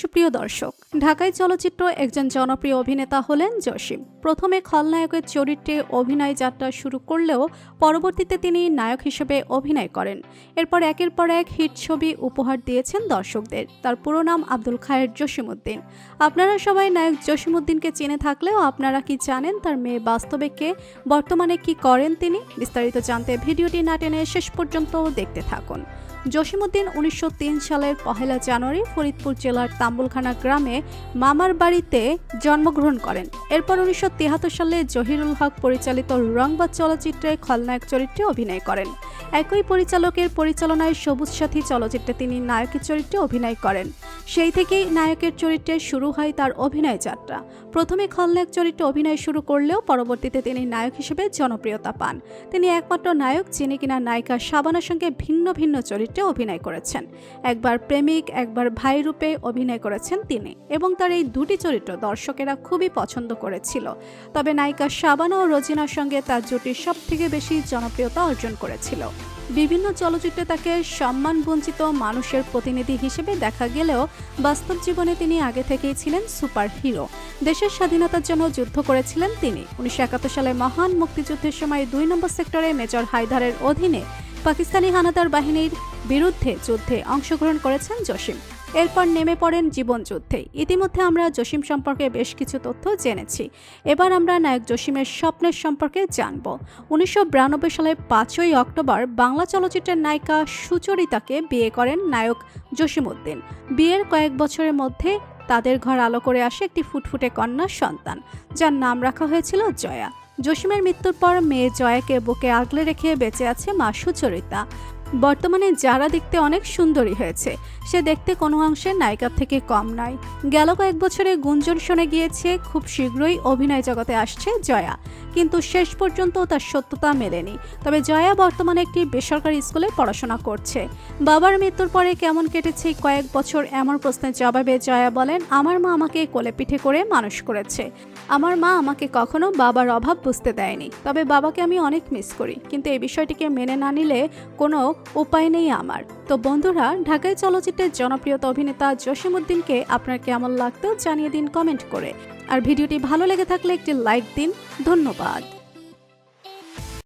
সুপ্রিয় দর্শক, ঢাকাই চলচ্চিত্র একজন জনপ্রিয় অভিনেতা হলেন জসিম। প্রথমে খলনায়কের চরিত্রে অভিনয় যাত্রা শুরু করলেও পরবর্তীতে তিনি নায়ক হিসেবে অভিনয় করেন। এরপর একের পর এক হিট ছবি উপহার দিয়েছেন দর্শকদের। তার পুরো নাম আব্দুল খায়ের জসিমউদ্দিন। আপনারা সবাই নায়ক জসিমউদ্দিনকে চিনে থাকলেও আপনারা কি জানেন তার মেয়ে বাস্তবে কে, বর্তমানে কি করেন তিনি? বিস্তারিত জানতে ভিডিওটি না টেনে শেষ পর্যন্ত দেখতে থাকুন। জসিমউদ্দিন ১৯০৩ সালের ১ জানুয়ারি ফরিদপুর জেলার তাম্বুলখানা গ্রামে মামার বাড়িতে জন্মগ্রহণ করেন। এরপর ১৯৭৩ সালে জহিরুল হক পরিচালিত রংবাজ চলচ্চিত্রে খলনায়ক চরিত্রে অভিনয় করেন। একই পরিচালকের পরিচালনায় সবুজ সাথী চলচ্চিত্রে তিনি নায়কের চরিত্রে অভিনয় করেন। সেই থেকেই নায়কের চরিত্রে শুরু হয় তার অভিনয় যাত্রা। প্রথমে খলনায়ক চরিত্রে অভিনয় শুরু করলেও পরবর্তীতে তিনি নায়ক হিসেবে জনপ্রিয়তা পান। তিনি একমাত্র নায়ক যিনি কিনা নায়িকা শাবানার সঙ্গে ভিন্ন ভিন্ন চরিত্রে অভিনয় করেছেন। একবার প্রেমিক, একবার ভাই রূপে অভিনয় করেছেন তিনি, এবং তার এই দুটি চরিত্র দর্শকেরা খুবই পছন্দ করেছিল। তবে নায়িকা শাবানা ও রোজিনার সঙ্গে তার জুটি সবথেকে বেশি জনপ্রিয়তা অর্জন করেছিল। বিভিন্ন চলচ্চিত্রে তাকে সম্মান বঞ্চিত মানুষের প্রতিনিধি হিসেবে দেখা গেলেও বাস্তব জীবনে তিনি আগে থেকেই ছিলেন সুপার হিরো। দেশের স্বাধীনতার জন্য যুদ্ধ করেছিলেন তিনি। ১৯৭১ সালে মহান মুক্তিযুদ্ধের সময় ২ নম্বর সেক্টরে মেজর হায়দারের অধীনে পাকিস্তানি হানাদার বাহিনীর বিরুদ্ধে যুদ্ধে অংশগ্রহণ করেছেন জসিম। এরপর নেমে পড়েন জীবন যুদ্ধে। ইতিমধ্যে আমরা জসিম সম্পর্কে বেশ কিছু তথ্য জেনেছি। এবার আমরা নায়ক জসিমের স্বপ্নের সম্পর্কে জানব। ১৯৯২ সালে ৫ই অক্টোবর বাংলা চলচ্চিত্রের নায়িকা সুচরিতাকে বিয়ে করেন নায়ক জসিমউদ্দিন। বিয়ের কয়েক বছরের মধ্যে তাদের ঘর আলো করে আসে একটি ফুটফুটে কন্যা সন্তান, যার নাম রাখা হয়েছিল জয়া। জসিমের মৃত্যুর পর মেয়ে জয়াকে বুকে আগলে রেখে বেঁচে আছে মা সুচরিতা। বর্তমানে যারা দেখতে অনেক সুন্দরী হয়েছে, সে দেখতে কোনো অংশে নায়িকার থেকে কম নয়। গেল কয়েক বছরে গুঞ্জন শুনে গিয়েছে খুব শীঘ্রই অভিনয় জগতে আসছে জয়া, কিন্তু শেষ পর্যন্ত তার সত্যতা মেলেনি। তবে জয়া বর্তমানে একটি বেসরকারি স্কুলে পড়াশোনা করছে। বাবার মৃত্যুর পরে কেমন কেটেছে কয়েক বছর, এমন প্রশ্নের জবাবে জয়া বলেন, আমার মা আমাকে কোলে পিঠে করে মানুষ করেছে। আমার মা আমাকে কখনো বাবার অভাব বুঝতে দেয়নি। তবে বাবাকে আমি অনেক মিস করি, কিন্তু এই বিষয়টিকে মেনে না নিলে কোনো উপায় নেই আমার। তো বন্ধুরা, ঢাকাই চলচ্চিত্রের জনপ্রিয়তা অভিনেতা জসিমউদ্দিনকে আপনার কেমন লাগতো জানিয়ে দিন কমেন্ট করে। আর ভিডিওটি ভালো লেগে থাকলে একটি লাইক দিন। ধন্যবাদ।